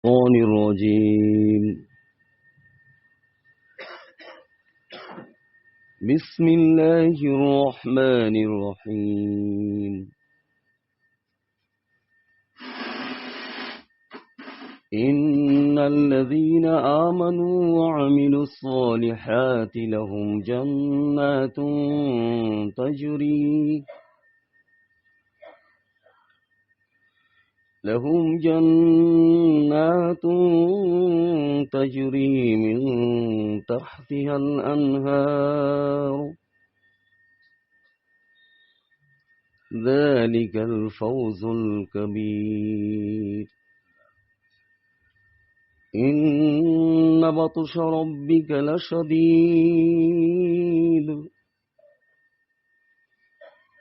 الرجيم. بسم الله الرحمن الرحيم. إن الذين آمنوا وعملوا الصالحات لهم جنات تجري من تحتها الأنهار، ذلك الفوز الكبير. إن بطش ربك لشديد،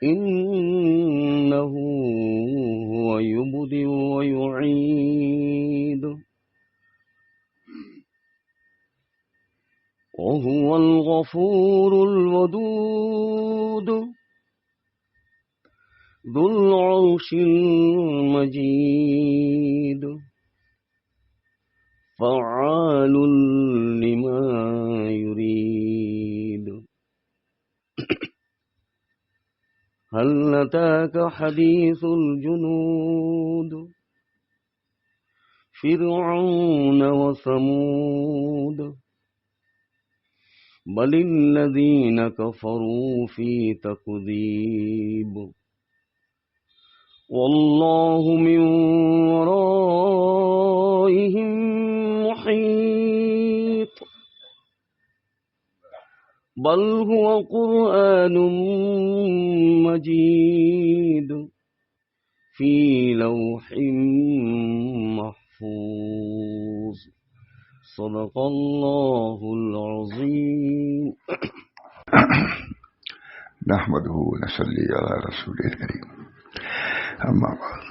إنه هو يبدئ ويعيد، وهو الغفور الودود ذو العرش المجيد، فعال لما يريد. هل أتاك حديث الجنود فرعون وثمود، بل الذين كفروا في تكذيب، والله من ورائهم محيط، بل هو قرآن مجيد في لوح محفوظ. صدق الله العظيم. نحمده ونصلي على رسوله الكريم، أما بعد.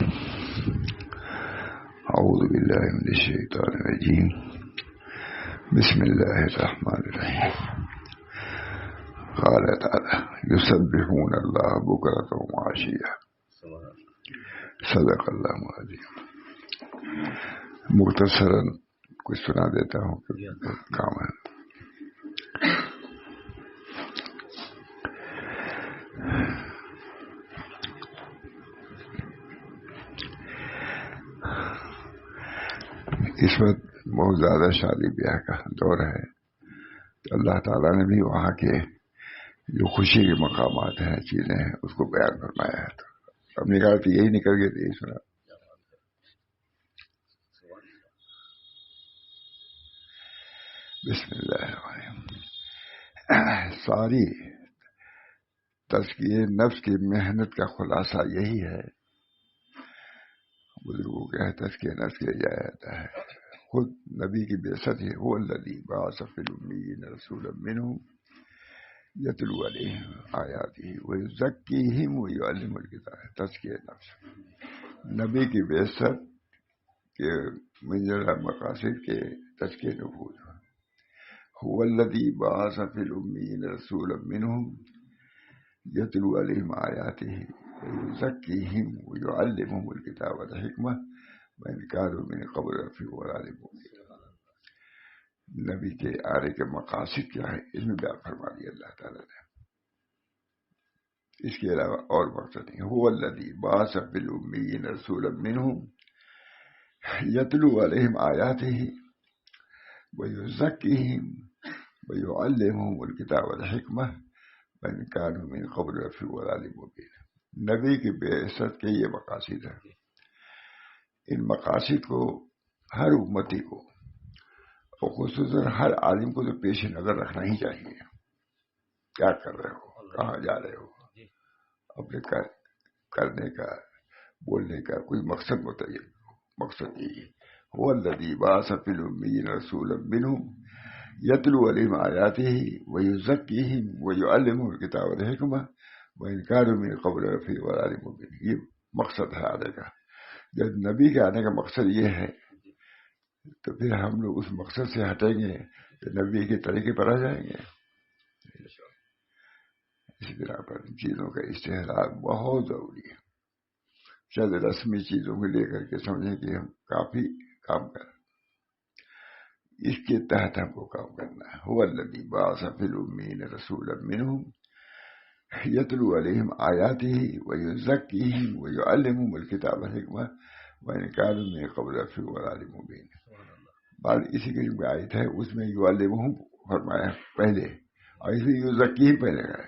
أعوذ بالله من الشيطان الرجيم، بسم الله الرحمن الرحيم. قال تعالى: يسبحون الله بكرة وعشيا. صدق اللہ العظیم. مختصراً کچھ سنا دیتا ہوں کہ کام ہے. اس وقت بہت زیادہ شادی بیاہ کا دور ہے، تو اللہ تعالیٰ نے بھی وہاں کے جو خوشی کے مقامات ہیں، چیزیں ہیں، اس کو بیان فرمایا ہے. تو اب نکال تو یہی نکل گئے تھے. سنا بسم اللہ الرحمن الرحیم. ساری تزکیہ نفس کی محنت کا خلاصہ یہی ہے. بزرگوں کے تزکیہ نفس کیا جاتا ہے. خود نبی کی بعثت ہے. هو الذی بعث فی الامیین رسولا منہم یتلو علیہم آیاتہ ویزکیہم ویعلمہم الکتاب. تزکیہ نفس، نبی کی بعثت کے منزل مقاصد کے تزکیہ نفوس. هو الذی بعث فی الامیین رسولا منہم یتلو علیہم آیاتہ ویزکیہم ویعلمہم الکتاب والحکمہ وإن كانوا من قبل لفی ضلال مبین. نبی کے آنے کے مقاصد کیا ہے اس میں بیان فرما دیا اللہ تعالیٰ نے. اس کے علاوہ اور مقصد نہیں. هو الذی بعث فی الامیین رسولا منہم یتلو علیہم آیاتہ ویزکیہم ویعلمہم الکتاب والحکمہ وإن كانوا من قبل لفی ضلال مبین. نبی کی بعثت کے یہ مقاصد ہیں. ان مقاصد کو ہر امتی کو اور خصوصاً ہر عالم کو تو پیش نظر رکھنا ہی چاہیے. کیا کر رہے ہو، کہاں جا رہے ہو، اپنے کرنے کا بولنے کا کوئی مقصد متعین. مقصد یہی ہے. هو الذی بعث فی الامیین رسولا منہم یتلو علیہم آیاتہ ویزکیہم ویعلمہم الکتاب والحکمہ وإن كانوا من قبل لفی ضلال مبین. یہ مقصد ہے آنے کا. جب نبی کے آنے کا مقصد یہ ہے تو پھر ہم لوگ اس مقصد سے ہٹیں گے تو نبی کے طریقے پر آ جائیں گے. اس بنا پر چیزوں کا استحضار بہت ضروری ہے. شاید رسمی چیزوں کو لے کر کے سمجھیں کہ ہم کافی کام کریں. اس کے تحت ہم کو کام کرنا ہے. هو الذی بعث فی الامین رسولا منهم یتلو علیہم آیاتہ ویزکیہم ویعلمہم الکتاب والحکمہ وإن كانوا من قبل لفی ضلال مبین. بعد اسی قسم کی آیت ہے, اس میں یعلمہم فرمایا پہلے, اور اس میں یزکیہم پہلے گیا.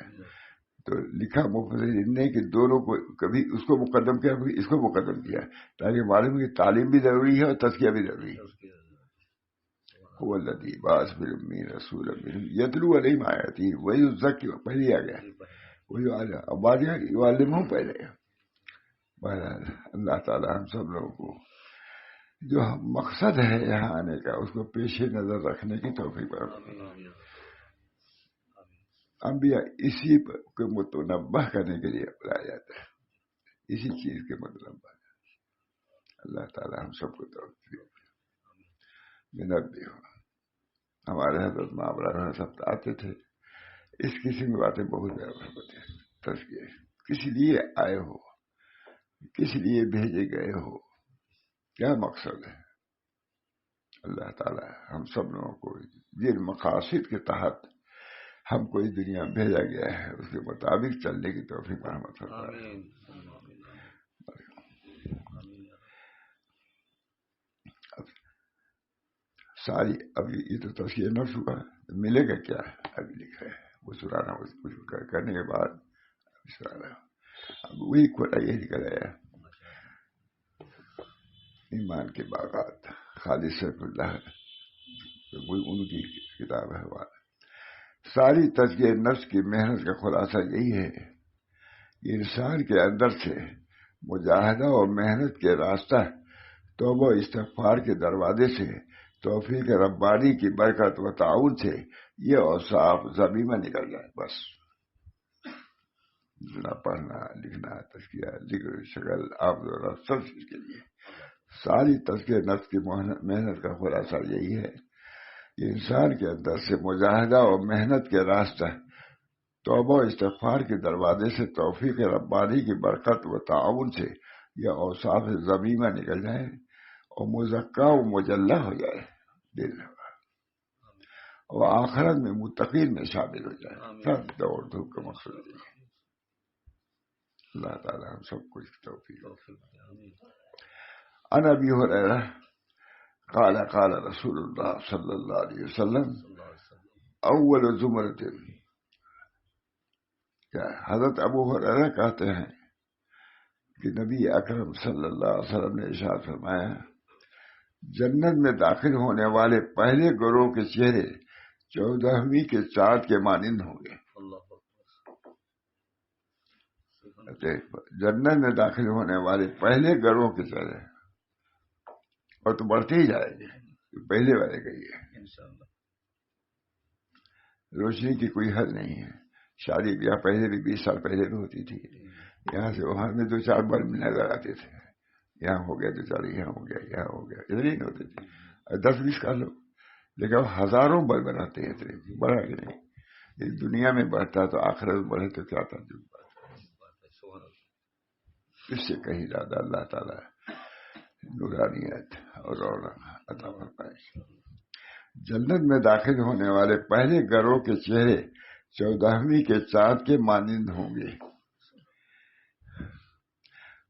تو لکھا مفسرین نے کہ دونوں کو کبھی اس کو مقدم کیا کبھی اس کو مقدم کیا, تاکہ معلوم ہے کہ تعلیم بھی ضروری ہے اور تزکیہ بھی ضروری ہے. هو الذی بعث فی الامین رسولا منهم یتلو علیہم آیاتہ ویزکیہم پہلے آ گیا, اب بعد یعلمہم پہلے. بہرحال اللہ تعالی ہم سب لوگوں کو جو مقصد ہے یہاں آنے کا اس کو پیش نظر رکھنے کی توفیق عطا. انبیاء اسی کو متنبہ کرنے کے لیے بلایا جاتا ہے, اسی چیز کے متنبہ. اللہ تعالی ہم سب کو توفیق منبہ. ہمارے حضرت مابرہ سب آتے تھے, اس قسم کی باتیں بہت زیادہ ہوتی ہیں. تذکیہ کسی لیے آئے ہو, کس لیے بھیجے گئے ہو, کیا مقصد ہے. اللہ تعالی ہم سب لوگوں کو جن مقاصد کے تحت ہم کو اس دنیا میں بھیجا گیا ہے اس کے مطابق چلنے کی توفیق رحمت فرمائے. ساری ابھی یہ تو تذکیہ نفس ہوا, ملے گا کیا ابھی لکھا ہے وہ سرانا, کچھ کرنے کے بعد سرانا. اب وہی کوٹا یہ نکل آیا, ایمان کے باغات خالد سیف اللہ, وہی ان کی کتاب ہے. ساری تزکیہ نفس کی محنت کا خلاصہ یہی ہے کہ انسان کے اندر سے مجاہدہ اور محنت کے راستہ توبہ استغفار کے دروازے سے توفیق ربانی کی برکت و تعاون سے یہ اوصاف زمین میں نکل جائے. بس اتنا پڑھنا لکھنا تزکیہ ذکر شکل آپ سب چیز کے لیے ساری تزکیہ نفس کی محنت کا خلاصہ یہی ہے کہ انسان کے اندر سے مجاہدہ اور محنت کے راستہ توبہ و استغفار کے دروازے سے توفیق ربانی کی برکت و تعاون سے یہ اوصاف ذمیمہ نکل جائے اور مزکہ و مجلہ ہو جائے دل, اور آخرت میں متقین میں شامل ہو جائے. سب دوڑ دھوپ کا مقصد ہے. اللہ تعالی ہم سب کو اس توفیق. عن ابی ہریرہ قال قال رسول اللہ صلی اللہ علیہ وسلم اول زمرۃ. کیا حضرت ابو ہریرہ کہتے ہیں کہ نبی اکرم صلی اللہ علیہ وسلم نے ارشاد فرمایا, جنت میں داخل ہونے والے پہلے گروہ کے چہرے 14ویں کے چاند کے مانند ہوں گے. جنت میں داخل ہونے والے پہلے گروہ کے چہرے, اور تو بڑھتے ہی جائیں گے, پہلے والے کا ہی ہے. روشنی کی کوئی حد نہیں ہے. شادی بیاہ پہلے بھی 20 سال پہلے بھی ہوتی تھی. یہاں سے وہاں میں 2-4 بلب نظر آتے تھے. یہاں ہو گیا 2-4, یہاں ہو گیا, یہاں ہو گیا, اتنے ہی نہیں ہوتے تھے. 10-20 کر لو, لیکن اب ہزاروں بلب بناتے ہیں. اتنے بڑھا کہ نہیں. اس دنیا میں بڑھتا تو آخرت میں بڑھے تو کیا تھا. اس سے کہیں زیادہ اللہ تعالیٰ نورانیت اور رونق عطا فرمائے. جنت میں داخل ہونے والے پہلے گروہ کے چہرے 14ویں کے چاند کے مانند ہوں گے.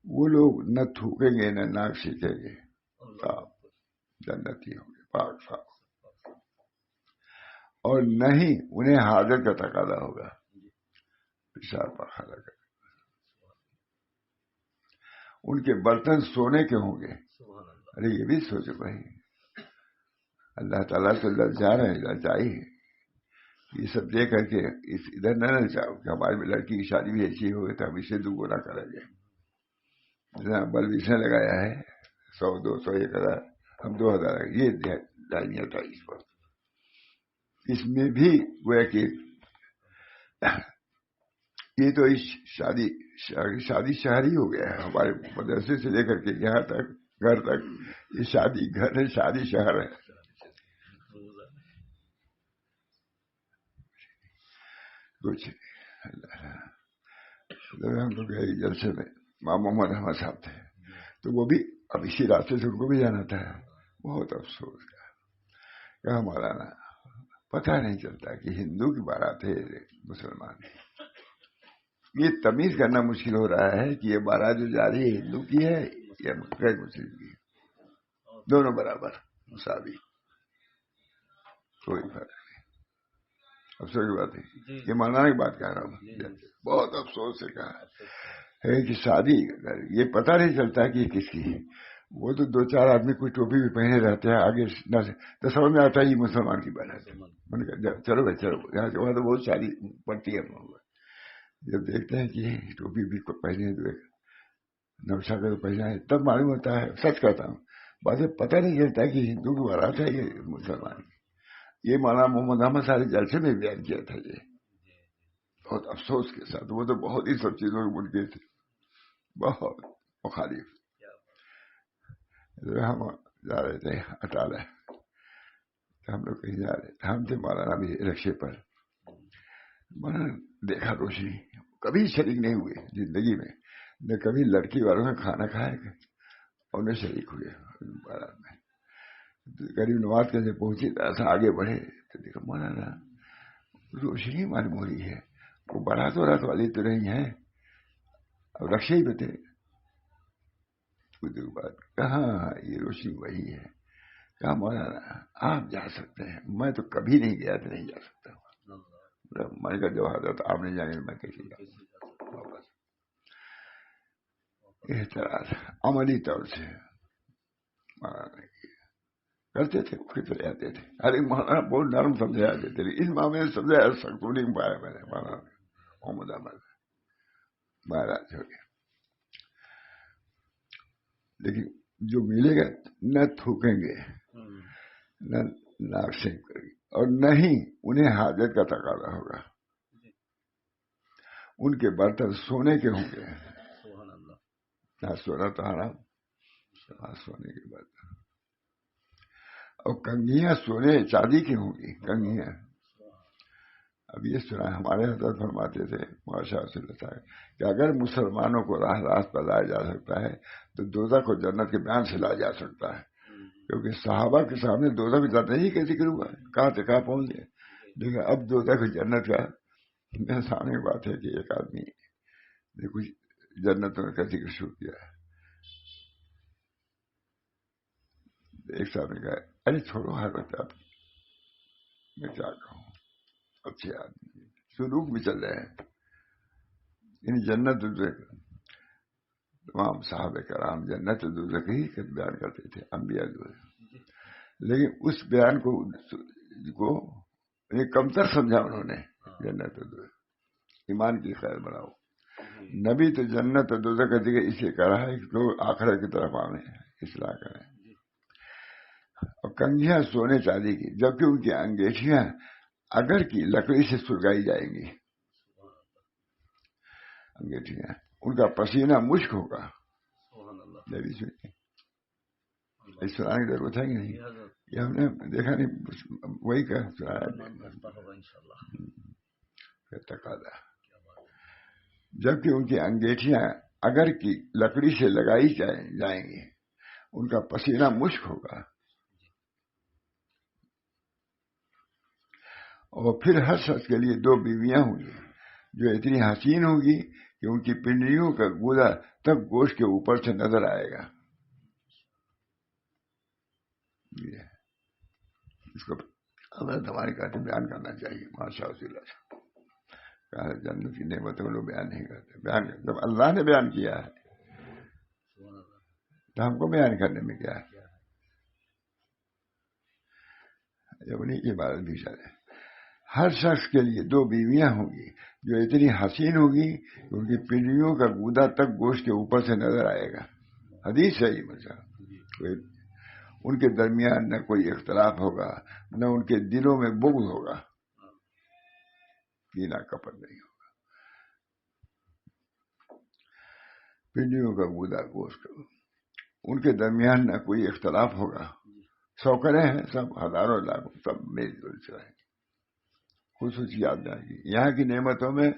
وہ لوگ نہ تھوکیں گے نہ ناک سیکھیں گے, صاف جنتی ہوں گے, پاک صاف, اور نہ ہی انہیں حاجت کا تقاضا ہوگا پیشاب پاخانہ کا. ان کے برتن سونے کے ہوں گے. ارے یہ بھی سوچو بھائی, اللہ تعالیٰ تو للچا رہے ہیں, للچائی ہے. یہ سب دے کر کے ادھر نہ للچاؤ کہ ہماری لڑکی کی شادی بھی ایسی ہوگی تو ہم اسے 2 گنا کریں گے. بلب اس نے لگایا ہے 100, 200, 1000, ہم 2000, یہ دائنیاں تھا اس پر. اس میں بھی گویا کہ یہ تو شادی شہر ہی ہو گیا ہے. ہمارے مدرسے سے لے کر کے یہاں تک گھر تک یہ شادی گھر ہے, شادی شہر ہے. کچھ ہم لوگ جلسے میں مام محمد احمد صاحب تھے, تو وہ بھی اب اسی راستے سے ان کو بھی جانا تھا. بہت افسوس کا کہا مولانا پتہ نہیں چلتا کہ ہندو کی بارات ہے مسلمان کی. یہ تمیز کرنا مشکل ہو رہا ہے کہ یہ بارات جو جا رہی ہے ہندو کی ہے یا غیر مسلم کی ہے. دونوں برابر مساوی، کوئی فرق نہیں. افسوس کی بات ہے، یہ مولانا کی بات کہہ رہا ہوں. بہت افسوس سے کہا ہے کہ شادی یہ پتہ نہیں چلتا کہ یہ کس کی ہے. وہ تو دو چار آدمی کوئی ٹوپی بھی پہنے رہتے ہیں آگے تو سمجھ میں آتا ہے یہ مسلمان کی بات ہے. میں نے کہا چلو بھائی چلو، یہاں وہاں تو بہت شادی پڑتی ہے. جب دیکھتے ہیں کہ ٹوپی بھی پہنے تو نوشا کا پہنا ہے تب معلوم ہوتا ہے. سچ کہتا ہوں، بات پتہ نہیں چلتا کہ ہندو کی بارات ہے یہ مسلمان کی. یہ مولانا محمد احمد سارے جلسے میں بیان کیا تھا. یہ بہت افسوس کے ساتھ، وہ تو بہت ہی سب چیزوں کے منکر تھے، بہت مخالف. ہم جا رہے تھے اٹالہ، ہم لوگ کہیں جا رہے تھے، ہم تھے مولانا بھی رکشے پر. مولانا دیکھا روشنی، کبھی شریک نہیں ہوئے زندگی میں، نہ کبھی لڑکی والوں نے کھانا کھایا اور نہ شریک ہوئے بارات میں. قریب نماز کے سے پہنچی ایسا آگے بڑھے تو دیکھا مولانا روشنی معلوم ہو رہی ہے. وہ بارات وارات والی تو نہیں ہے، اب رکشے ہی پہ تھے. کچھ دیر بعد کہاں یہ روشنی وہی ہے. کہا مولانا آپ جا سکتے ہیں، میں تو کبھی نہیں گیا تو نہیں جا سکتا. میں نے کہا جو حضرت آپ نے جانے میں کیسے جاؤں واپس. احتراز عملی طور سے مولانا کرتے تھے، فکر آتے تھے. ارے مولانا بہت نرم سمجھایا دیتے تھے. اس معاملے میں سمجھایا سخت نہیں پایا میں نے. مولانا محمد احمد مہاراج ہو گئے، لیکن جو ملے گا نہ تھوکیں گے نہ ناک سینک کریں گے، اور نہ ہی انہیں حاجت کا تقاضا ہوگا. ان کے برتن سونے کے ہوں گے. نہ سونا تو حرام، سونے کے برتن. اور کنگھیاں سونے چاندی کی ہوں گی کنگھیاں. اب یہ سنا ہمارے حضرت فرماتے تھے ماشاء اللہ کہ اگر مسلمانوں کو راہ راست پر لایا جا سکتا ہے تو دوزخ کو جنت کے بیان سے لایا جا سکتا ہے. کیونکہ صحابہ کے سامنے دوزخ کی ذات نہیں کیسے کروں گا، کہاں سے کہاں پہنچ گئے. لیکن اب دوزخ جنت کا میرے سامنے بات ہے کہ ایک آدمی نے کچھ جنتوں کا ذکر شروع کیا ہے. ایک صاحب نے کہا ارے چھوڑو ہر وقت آپ میں کیا کہوں، اچھے آدمی سلوک بھی چل رہے ہیں. ان جنت تمام صحابہ کرام جنت دوزخ ہی بیان کرتے تھے، انبیاء دوزخ. لیکن اس بیان کو کمتر سمجھا انہوں نے. جنت دوزخ ایمان کی خیر بناؤ. نبی تو جنت دوزخ کا ذکر اسے کر رہا ہے کہ لوگ آخرت کی طرف آئیں، اصلاح کریں. اور کنگھیاں سونے چاندی کی، جبکہ ان کی انگیٹھیاں اگر کی لکڑی سے سلگائی جائیں گی. انگیٹھیاں ان کا پسینہ مشک ہوگا. سنانے کی ضرورت ہے کہ نہیں؟ یہ ہم نے دیکھا نہیں، وہی کا تقاضا. جبکہ ان کی انگیٹھیاں اگر کی لکڑی سے لگائی جائیں گی، ان کا پسینہ مشک ہوگا. اور پھر ہر شخص کے لیے دو بیویاں ہوں گی جو اتنی حسین ہوگی کہ ان کی پنڈلیوں کا گودا تب گوشت کے اوپر سے نظر آئے گا. اس کو حضرت ہمارے کہتے بیان کرنا چاہیے. ماشاء اللہ کہا جنت کی نعمتوں کو لوگ بیان نہیں کرتے. بیان جب اللہ نے بیان کیا ہے تو ہم کو بیان کرنے میں کیا ہے. جب انہیں کی عبادت بھی چلے. ہر شخص کے لیے دو بیویاں ہوں گی جو اتنی حسین ہوگی کہ ان کی پنڈلیوں کا گودا تک گوشت کے اوپر سے نظر آئے گا. حدیث ہے یہ. کوئی ان کے درمیان نہ کوئی اختلاف ہوگا، نہ ان کے دلوں میں بغض ہوگا، کینہ کپٹ نہیں ہوگا. پنڈلیوں کا گودا گوشت، ان کے درمیان نہ کوئی اختلاف ہوگا. سوکرے ہیں سب، ہزاروں لاکھوں سب میل جول سے رہیں گے. خصوصیات جائیں گی. یہاں کی نعمتوں میں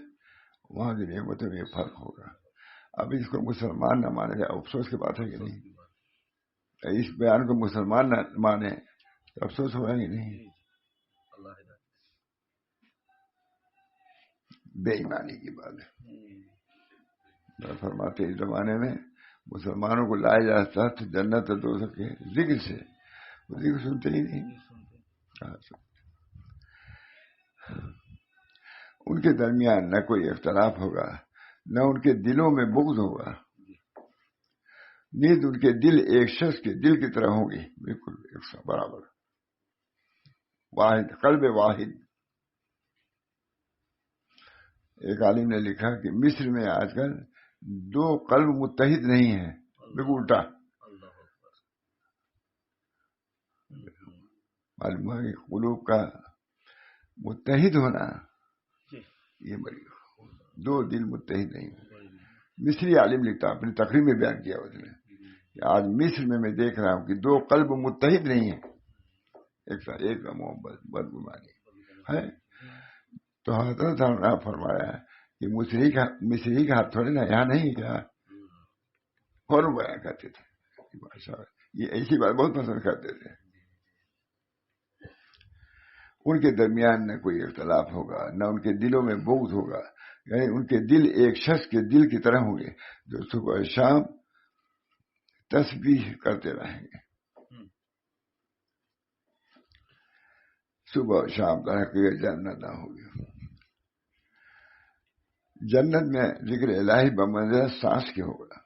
وہاں کی نعمتوں میں فرق ہوگا. اب اس کو مسلمان نہ مانے، افسوس کی بات ہے کہ نہیں. اس بیان کو مسلمان نہ مانے افسوس ہوگا ہی نہیں. بے ایمانی کی بات ہے. فرماتے اس زمانے میں مسلمانوں کو لایا جاتا تھا جنت اور دوزخ کے ذکر سے، وہ ذکر سنتے ہی نہیں. ان کے درمیان نہ کوئی اختلاف ہوگا، نہ ان کے دلوں میں بغض ہوگا، نیز ان کے دل ایک شخص کے دل کی طرح ہوں گے، بالکل ایک سا برابر، واحد، قلب واحد. ایک عالم نے لکھا کہ مصر میں آج کل 2 قلب متحد نہیں ہیں، بالکل الٹا. معلوم ہے کہ قلوب کا متحد ہونا یہ بڑی، 2 دل متحد نہیں. مصری عالم لکھتا، اپنی تقریر میں بیان کیا اس نے کہ آج مصر میں دیکھ رہا ہوں کہ 2 قلب متحد نہیں ہیں، ایک کا محبت بدگمانی ہے. تو حضرت نے فرمایا کہ مصری کا ہاتھ تھوڑے نا یہاں نہیں کیا، فوراً بیان کرتے تھے. یہ ایسی بات بہت پسند کرتے تھے. ان کے درمیان نہ کوئی اختلاف ہوگا، نہ ان کے دلوں میں بغض ہوگا، یعنی ان کے دل ایک شخص کے دل کی طرح ہوں گے جو صبح شام تسبیح کرتے رہیں گے. صبح شام طرح کی جنت نہ ہوگی. جنت میں ذکر الہی بمنزلہ سانس کے ہوگا،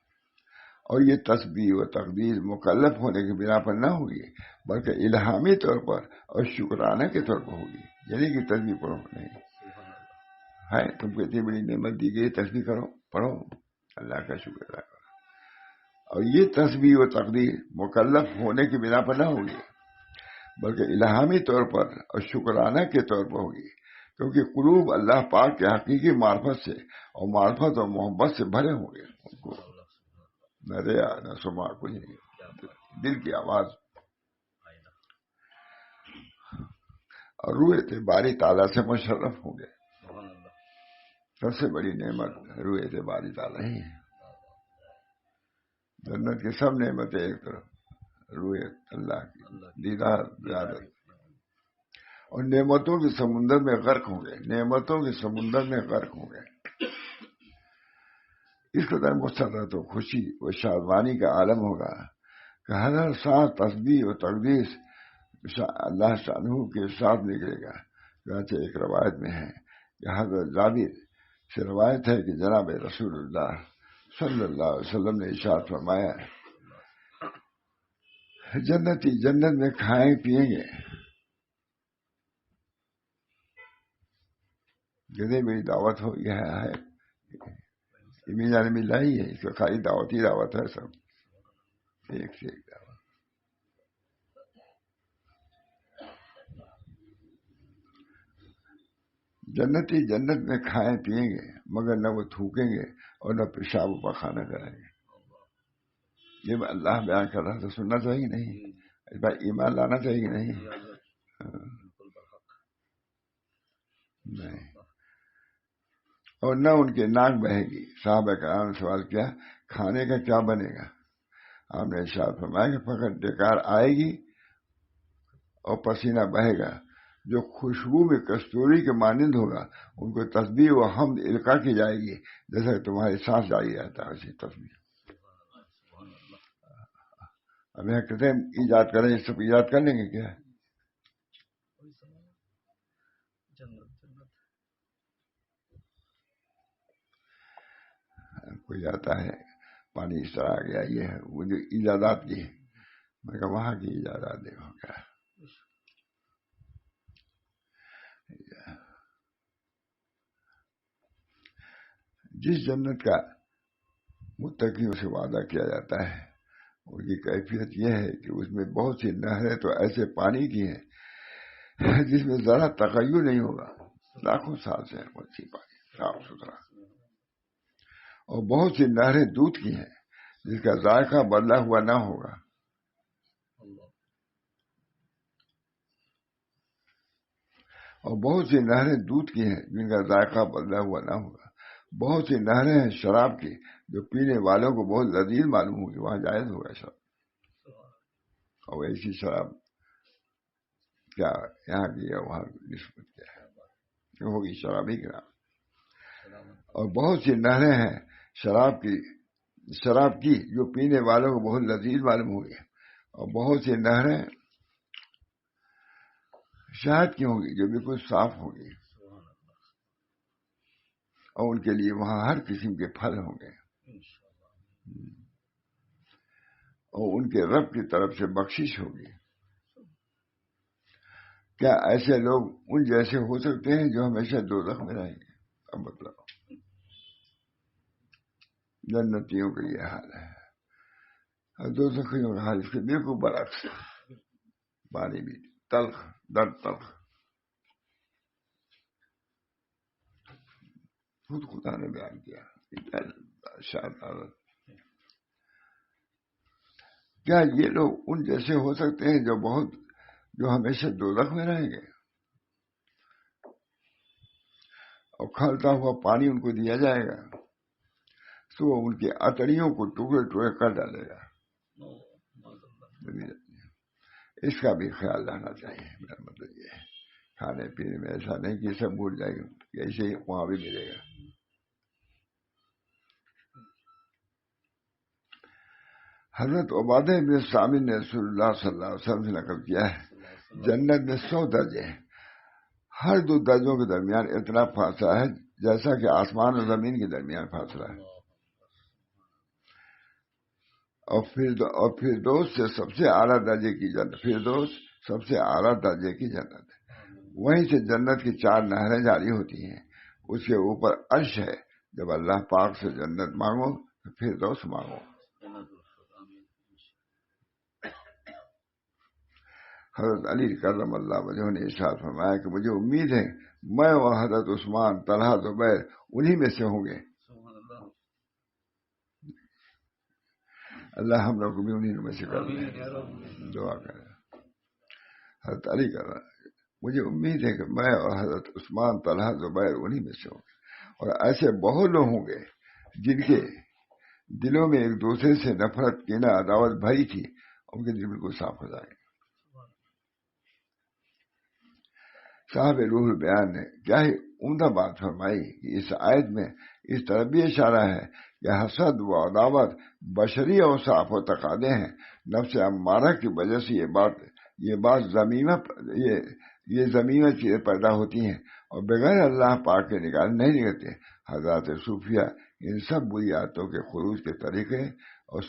اور یہ تسبیح و تقدیس مکلف ہونے کی بنا پر نہ ہوگی بلکہ الہامی طور پر اور شکرانہ کے طور پر ہوگی. یعنی کہ تسبیح پڑھو نہیں ہے، تم کو اتنی بڑی نعمت دی گئی، تسبیح کرو، پڑھو، اللہ کا شکر ادا کرو. اور یہ تسبیح و تقدیس مکلف ہونے کی بنا پر نہ ہوگی بلکہ الہامی طور پر اور شکرانہ کے طور پر ہوگی، کیونکہ قلوب اللہ پاک کے حقیقی معرفت سے اور معرفت اور محبت سے بھرے ہوں گے. ان کو نہ ریا نہ سما، کچھ نہیں، دل کی آواز. اور روح باری تعالیٰ سے مشرف ہوں گے. سب سے بڑی نعمت روح باری تعالیٰ ہی ہے. جنت کی سب نعمتیں ایک طرف، روح اللہ کی دیدار زیادت، اور نعمتوں کے سمندر میں غرق ہوں گے، نعمتوں کے سمندر میں غرق ہوں گے. اس قدر مسرت و خوشی و شادمانی کا عالم ہوگا کہ ہر سانس تسبیح و تقدیس اللہ شانہ کے ساتھ نکلے گا. چنانچہ ایک روایت میں ہے کہ حضرت جابر سے روایت ہے کہ جناب رسول اللہ صلی اللہ علیہ وسلم نے ارشاد فرمایا، جنتی جنت میں کھائیں پیئیں گے. جتنی بڑی دعوت ہو یہ ہے، میزان ملا ہی ہے، اس کا خالی دعوت ہی دعوت ہے، سب ایک سے ایک دعوت. جنتی جنت میں کھائیں پیئیں گے مگر نہ وہ تھوکیں گے اور نہ پیشاب و پخانہ کریں گے. یہ اللہ بیان کر رہا تو سننا چاہیے نہیں، اس بار ایمان لانا چاہیے نہیں. نہیں، اور نہ ان کے ناک بہے گی. صحابہ کرام نے سوال کیا کھانے کا کیا بنے گا؟ آپ نے ارشاد فرمایا کہ فقط ڈکار آئے گی اور پسینہ بہے گا. جو خوشبو میں کستوری کے مانند ہوگا ان کو تسبیح و حمد القا کی جائے گی، جیسا کہ تمہاری سانس جاری رہتا ہے ویسی تسبیح. اب یہاں کہتے ہیں ایجاد کریں، یہ سب ایجاد کر لیں گے کیا؟ کوئی آتا ہے پانی اس طرح آ گیا، یہ ہے وہ جو ایجادات کی ہے. میں کہا وہاں کی ایجادات دیکھو کیا. جس جنت کا متقیوں سے وعدہ کیا جاتا ہے ان کی کیفیت یہ ہے کہ اس میں بہت سی نہریں تو ایسے پانی کی ہیں جس میں ذرا تغیر نہیں ہوگا، لاکھوں سال سے اچھی پانی صاف ستھرا. اور بہت سی نہریں دودھ کی ہیں جس کا ذائقہ بدلا ہوا نہ ہوگا. اور بہت سی نہریں دودھ کی ہیں جن کا ذائقہ بدلا ہوا نہ ہوگا. بہت سی نہریں ہیں شراب کی جو پینے والوں کو بہت لذیذ معلوم ہوگی، وہاں جائز ہوگا شراب. اور ایسی شراب کیا یہاں کی یا وہاں کی نسبت کیا ہے، ہوگی شرابی کے نام. اور بہت سی نہریں ہیں شراب کی جو پینے والوں کو بہت لذیذ معلوم ہوگی، اور بہت سی نہریں شہد کی ہوں گی جو بالکل صاف ہوگی، اور ان کے لیے وہاں ہر قسم کے پھل ہوں گے، اور ان کے رب کی طرف سے بخشش ہوگی. کیا ایسے لوگ ان جیسے ہو سکتے ہیں جو ہمیشہ دوزخ میں رہیں گے؟ اب مطلب جنتیوں کا یہ حال ہے، اور دوزخیوں کا حال اس کے بالکل برعکس ہے. پانی بھی تلخ، درد تلخ. خود خدا نے بیان کیا. کیا یہ لوگ ان جیسے ہو سکتے ہیں جو ہمیشہ دوزخ میں رہیں گے؟ اور کھولتا ہوا پانی ان کو دیا جائے گا تو وہ ان کی اتڑیوں کو ٹکڑے ٹکڑے کر ڈالے گا. اس کا بھی خیال رہنا چاہیے. میرا مطلب یہ ہے کھانے پینے میں ایسا نہیں کہ سب بھول جائے گا، ایسے ہی وہاں بھی ملے گا. حضرت عبادہ بن صامت نے رسول اللہ صلی اللہ علیہ وسلم سے نقل کیا ہے جنت میں 100 درجے ہیں، ہر 2 درجوں کے درمیان اتنا فاصلہ ہے جیسا کہ آسمان اور زمین کے درمیان فاصلہ ہے. اور فردوس سے سب سے اعلیٰ درجے کی جنت، فردوس سب سے اعلیٰ درجے کی جنت ہے. وہیں سے جنت کی 4 نہریں جاری ہوتی ہیں. اس کے اوپر عرش ہے. جب اللہ پاک سے جنت مانگو تو فردوس مانگو. حضرت علی کرم اللہ وجہہ نے ارشاد فرمایا کہ مجھے امید ہے میں اور حضرت عثمان، طلحہ، زبیر انہی میں سے ہوں گے. اللہ ہم لوگ کو بھی انہی میں سے کر دے. دعا کریں. حضرت علی کر رہا مجھے امید ہے کہ میں اور حضرت عثمان، طلحہ، زبیر انہی میں سے ہوں گے. اور ایسے بہت لوگ ہوں گے جن کے دلوں میں ایک دوسرے سے نفرت، کینہ، عداوت بھری تھی، ان کے دل بالکل صاف ہو جائیں گے. صاحب روح البیان نے کیا ہی عمدہ بات فرمائی کہ اس آیت میں اس طرح بھی اشارہ ہے کہ حسد و عداوت بشری اوصاف و تقاضے ہیں. نفس امارہ کی وجہ سے یہ ذمیمہ چیزیں پیدا ہوتی ہیں، اور بغیر اللہ پاک کے نگاہ نہیں نکلتے. حضرات صوفیہ ان سب بری عادتوں کے خروج کے طریقے اور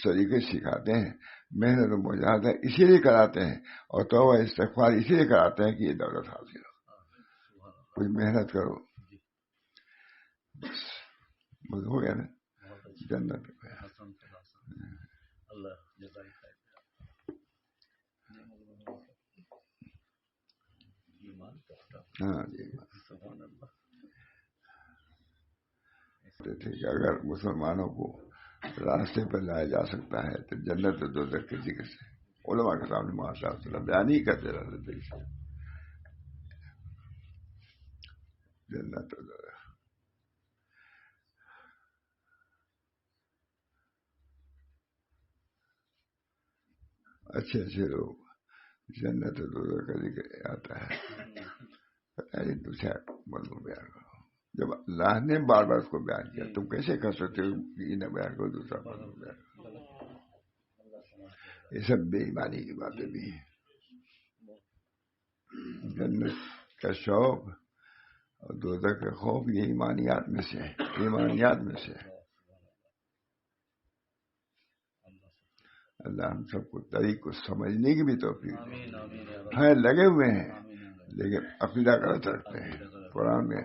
سلیقے سکھاتے ہیں. محنت و مجاہدہ اسی لیے کراتے ہیں، اور توبہ استغفار اسی لیے کراتے ہیں کہ یہ دولت حاصل ہو. کچھ محنت کرو، بس ہو گیا نا، جنت. ہاں جی. ٹھیک ہے، اگر مسلمانوں کو راستے پر لایا جا سکتا ہے تو جنت و دوزخ کے ذکر سے علماء کے سامنے معاشرہ بیان ہی کرتے رہتے تھے. جنت و دوزخ اچھے لوگ جنت و دوزخ کا ذکر آتا ہے. دوسرا مضمون بیان کرو. جب اللہ نے بار بار اس کو بیان کیا تم کیسے کر سکتے ہو یہ نہ بیان کرو دوسرا مضمون بیان کرو؟ یہ سب بے ایمانی کی باتیں بھی ہیں. جنت کا شوق اور دوزخ کا خوف یہ ایمانیات میں سے ہے. اللہ ہم سب کو طریق کو سمجھنے کی بھی توفیق ہے. لگے ہوئے ہیں لیکن عقیدہ غلط رکھتے ہیں. قرآن میں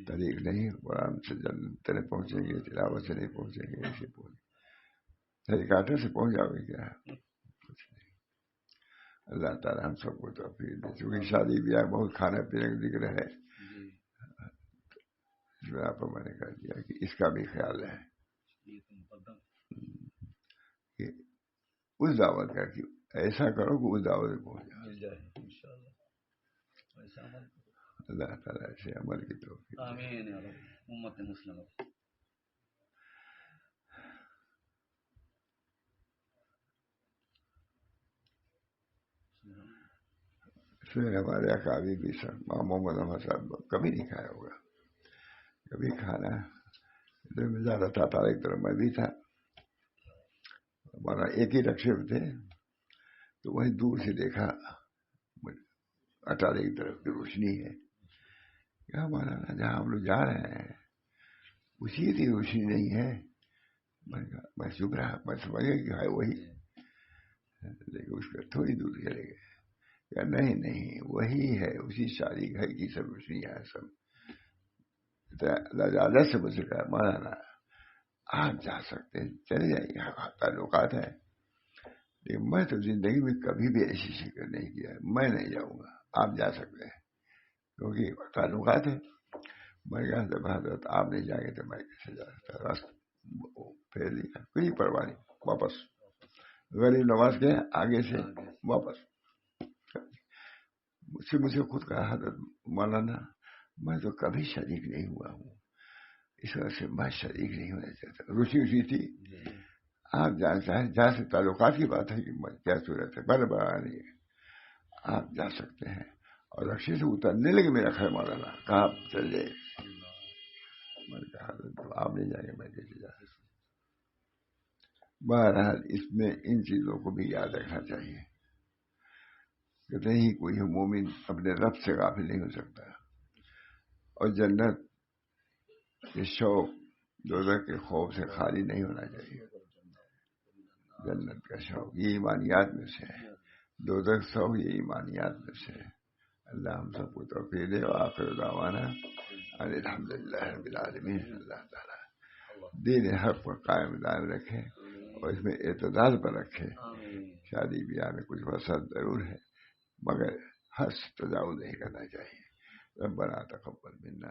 طریق نہیں، قرآن سے جنت نہیں پہنچیں گے، تلاوت سے نہیں پہنچیں گے، ایسے طریقاتوں سے پہنچ جاؤ گے کیا؟ کچھ نہیں. اللہ تعالیٰ ہم سب کو توفیق دے. چونکہ شادی بیاہ بہت کھانے پینے کا ذکر ہے، آپ کو میں نے کہہ دیا کہ اس کا بھی خیال ہے کہ اس دعوت کا کہ ایسا کرو کہ اس دعوت میں پہنچ جائے. اللہ تعالیٰ سے عمل کی توفیق. آمین یا رب. امت مسلمہ پھر ہمارے اکابر بھی سر محمد احمد صاحب کبھی نہیں کھایا ہوگا، کبھی کھانا ادھر میں زیادہ تھا، ایک طرف میں بھی تھا، ہمارا ایک ہی رکشے میں تھے، تو وہیں دور سے دیکھا اٹالے کی طرف کی روشنی ہے، کیا مولانا جہاں ہم لوگ جا رہے ہیں اسی کی روشنی نہیں ہے؟ میں چپ رہا، میں سمجھ گیا کہ ہے وہی، لیکن اس پر تھوڑی دور چلے گئے، کہ نہیں نہیں وہی ہے، اسی شادی گھر کی سب روشنیاں ہیں سب۔ لجاجت سے مجھے کہا مولانا آپ جا سکتے ہیں، چلے جائیے، تعلقات ہیں، لیکن میں تو زندگی میں کبھی بھی ایسی فکر نہیں کیا، میں نہیں جاؤں گا، آپ جا سکتے ہیں کیونکہ تعلقات ہے۔ میں کہا جب حضرت آپ نہیں جائیں گے تو میں کیسے جا سکتا، پھیر لیا، کوئی پرواہ نہیں، واپس غریب نواز کے آگے سے واپس۔ مجھے خود کہا حضرت مولانا میں تو کبھی شریک نہیں ہوا ہوں، اس وجہ سے میں شریک نہیں ہونا چاہتا، روشی تھی، آپ جان چاہیں جہاں سے تعلقات کی بات ہے کہ کیا صورت ہے، بڑا نہیں ہے، آپ جا سکتے ہیں۔ اور رکشے سے اترنے لگے میرا خیر مولانا، کہا چلے، میں نے کہا آپ نہیں جائیں گے میں کیسے جا سکتا۔ بہرحال اس میں ان چیزوں کو بھی یاد رکھنا چاہیے کہ نہیں کوئی مومن اپنے رب سے غافل نہیں ہو سکتا، اور جنت کے شوق دوزخ کے خوف سے خالی نہیں ہونا چاہیے۔ جنت کا شوق یہ ایمانیات میں سے ہے، دوزخ شوق یہ ایمانیات میں سے ہے۔ اللہ ہم سب کو توفیق دے، وآخر دعوانا الحمدللہ رب العالمین۔ اللہ تعالیٰ دین حق پر قائم دائم رکھے اور اس میں اعتدال پر رکھے۔ شادی بیاہ میں کچھ وسعت ضرور ہے مگر حد سے تجاوز نہیں کرنا چاہیے۔ ربنا تقبل منا